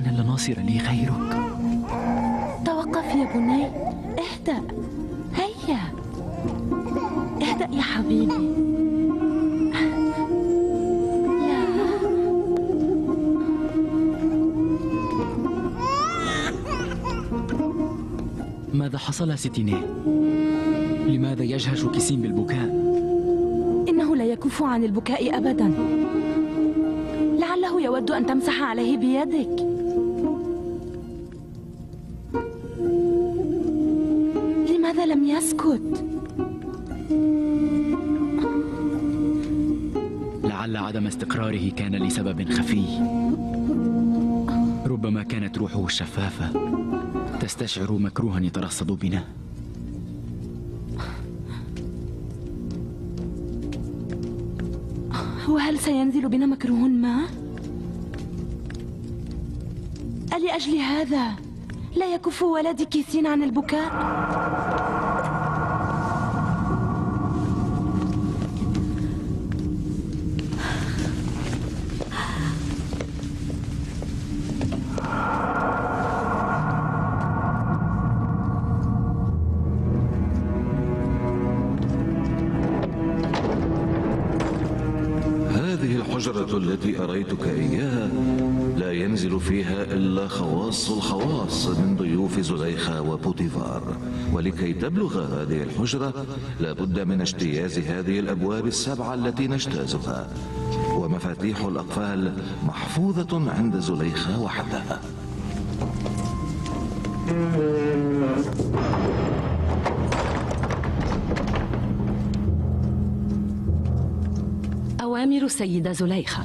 أنا لا ناصر لي غيرك. توقف يا بني، اهدأ. هيا اهدأ يا حبيبي. لا. ماذا حصل ستينيه؟ لماذا يجهش كيسين بالبكاء؟ إنه لا يكف عن البكاء أبدا. لعله يود أن تمسح عليه بيدك. لماذا لم يسكت؟ لعل عدم استقراره كان لسبب خفي. ربما كانت روحه الشفافة تستشعر مكروها يترصد بنا. وهل سينزل بنا مكروه ما؟ ألأجل هذا لا يكف ولدي كيسين عن البكاء؟ الحجرة التي أريتك إياها لا ينزل فيها إلا خواص الخواص من ضيوف زليخة وبوتيفار، ولكي تبلغ هذه الحجرة لابد من اجتياز هذه الأبواب السبعة التي نجتازها، ومفاتيح الأقفال محفوظة عند زليخة وحدها. أوامر السيدة زليخة.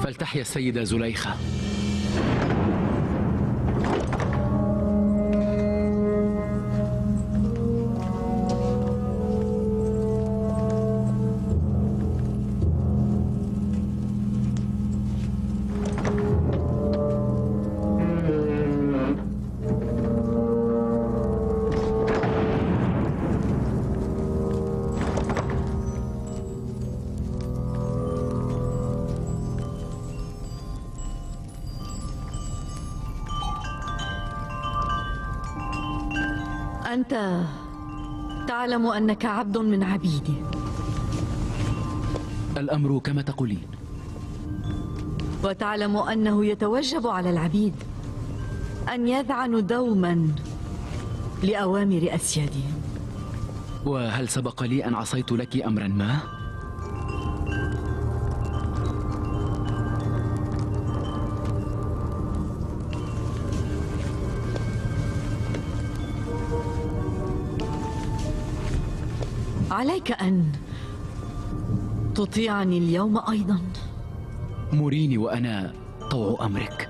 فلتحيا السيدة زليخة. أنت تعلم أنك عبد من عبيدي. الأمر كما تقولين. وتعلم أنه يتوجب على العبيد أن يذعنوا دوما لأوامر أسيادهم. وهل سبق لي أن عصيت لك أمرا ما؟ عليك أن تطيعني اليوم أيضا. مريني وأنا طوع أمرك.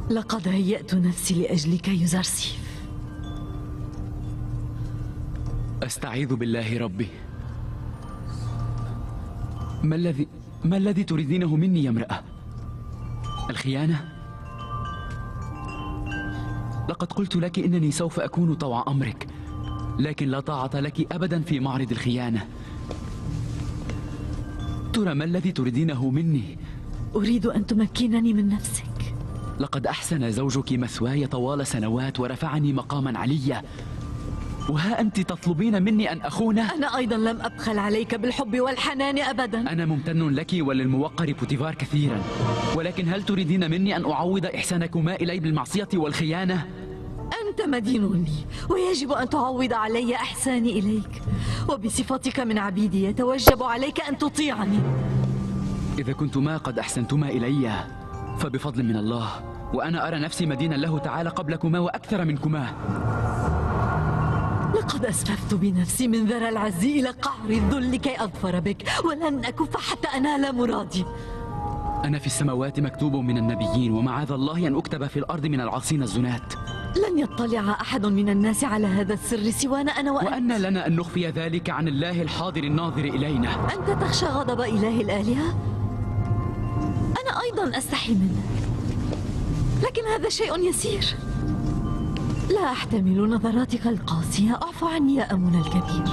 لقد هيأت نفسي لأجلك يوزرسيف. أستعيذ بالله ربي. ما الذي تريدينه مني يا امرأة؟ الخيانة؟ لقد قلت لك إنني سوف أكون طوع أمرك، لكن لا طاعة لك أبدا في معرض الخيانة. ترى ما الذي تريدينه مني؟ أريد أن تمكنني من نفسك. لقد أحسن زوجك مثواي طوال سنوات ورفعني مقاما عليا، وها أنت تطلبين مني أن أخونه؟ أنا أيضا لم أبخل عليك بالحب والحنان أبدا. أنا ممتن لك وللموقر بوتيفار كثيرا، ولكن هل تريدين مني أن أعوض إحسانكما إلي بالمعصية والخيانة؟ أنت مدين لي ويجب أن تعوض علي إحساني إليك، وبصفتك من عبيدي يتوجب عليك أن تطيعني. إذا كنتما قد أحسنتما إلي فبفضل من الله، وأنا أرى نفسي مدينا له تعالى قبلكما وأكثر منكما. لقد أسففت بنفسي من ذرى العز إلى قعر الذل كي أظفر بك، ولن أكف حتى أنال مرادي. أنا في السماوات مكتوب من النبيين، ومعاذ الله أن أكتب في الأرض من العاصين الزنات. لن يطلع أحد من الناس على هذا السر سوانا أنا وأنت. وأن لنا أن نخفي ذلك عن الله الحاضر الناظر إلينا. أنت تخشى غضب إله الآلهة؟ أنا أيضا أستحي منه، لكن هذا شيء يسير. لا أحتمل نظراتك القاسية. اعف عني يا أمنا الكبير.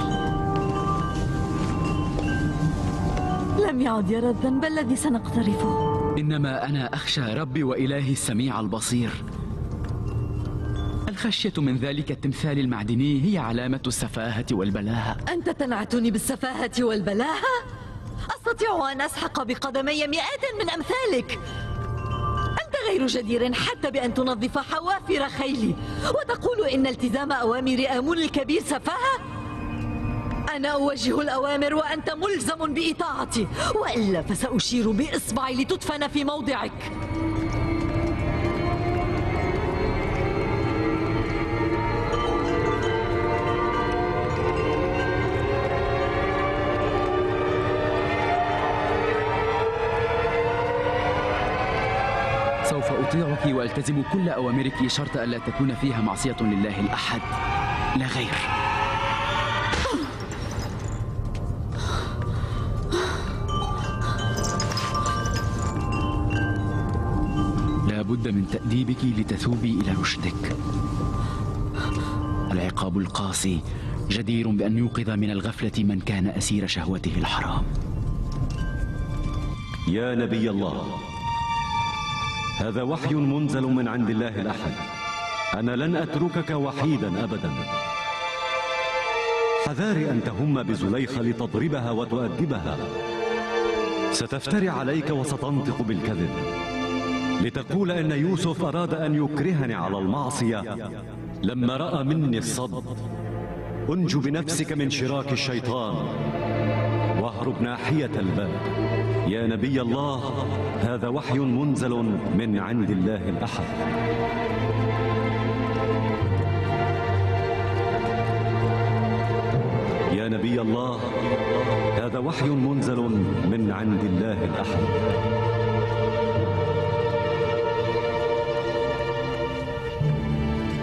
لم يعد يرى الذنب الذي سنقترفه. إنما أنا أخشى ربي وإلهي السميع البصير. الخشية من ذلك التمثال المعدني هي علامة السفاهة والبلاهة. أنت تنعتني بالسفاهة والبلاهة؟ أستطيع أن أسحق بقدمي مئات من أمثالك. أنت غير جدير حتى بأن تنظف حوافر خيلي وتقول إن التزام أوامر آمون الكبير سفاهة؟ أنا أوجه الأوامر وأنت ملزم بإطاعتي، وإلا فسأشير بإصبعي لتدفن في موضعك. سوف أطيعك وألتزم كل أوامرك شرط ألا تكون فيها معصية لله الأحد، لا غير. لا بد من تأديبك لتثوبي إلى رشدك. العقاب القاسي جدير بأن يوقظ من الغفلة من كان أسير شهوته الحرام. يا نبي الله، هذا وحي منزل من عند الله الأحد. أنا لن أتركك وحيدا أبدا. حذاري أن تهم بزليخة لتضربها وتؤدبها. ستفتري عليك وستنطق بالكذب لتقول إن يوسف أراد أن يكرهني على المعصية لما رأى مني الصد. أنج بنفسك من شراك الشيطان واهرب ناحية الباب. يا نبي الله، هذا وحي منزل من عند الله الأحد. يا نبي الله، هذا وحي منزل من عند الله الأحد.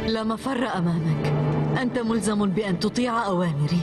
لا مفر أمامك. أنت ملزم بأن تطيع أوامري.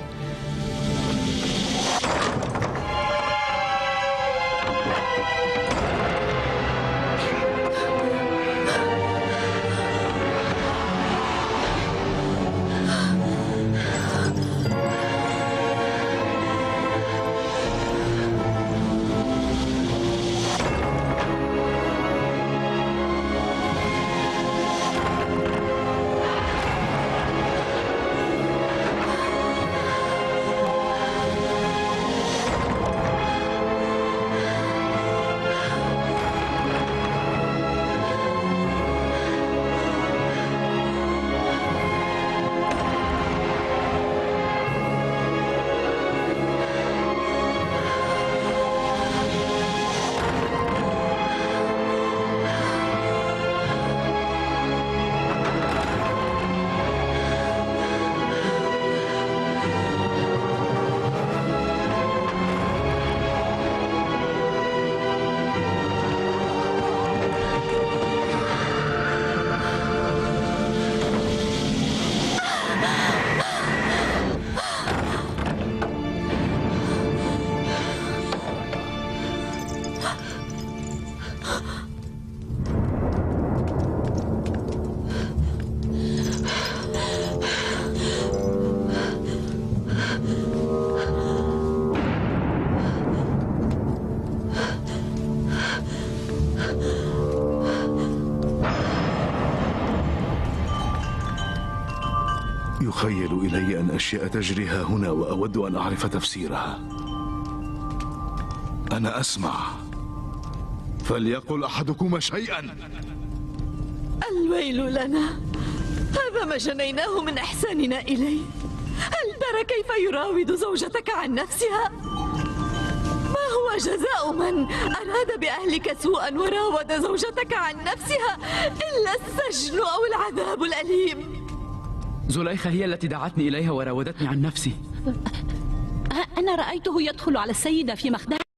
يخيل إلي أن أشياء تجري ها هنا وأود أن أعرف تفسيرها. أنا أسمع، فليقل أحدكما شيئا. الويل لنا، هذا ما جنيناه من إحساننا إليه. هل ترى كيف يراود زوجتك عن نفسها؟ ما هو جزاء من أراد بأهلك سوءا وراود زوجتك عن نفسها إلا السجن أو العذاب الأليم؟ زليخة هي التي دعتني إليها وراودتني عن نفسي. أنا رأيته يدخل على السيدة في مخدعها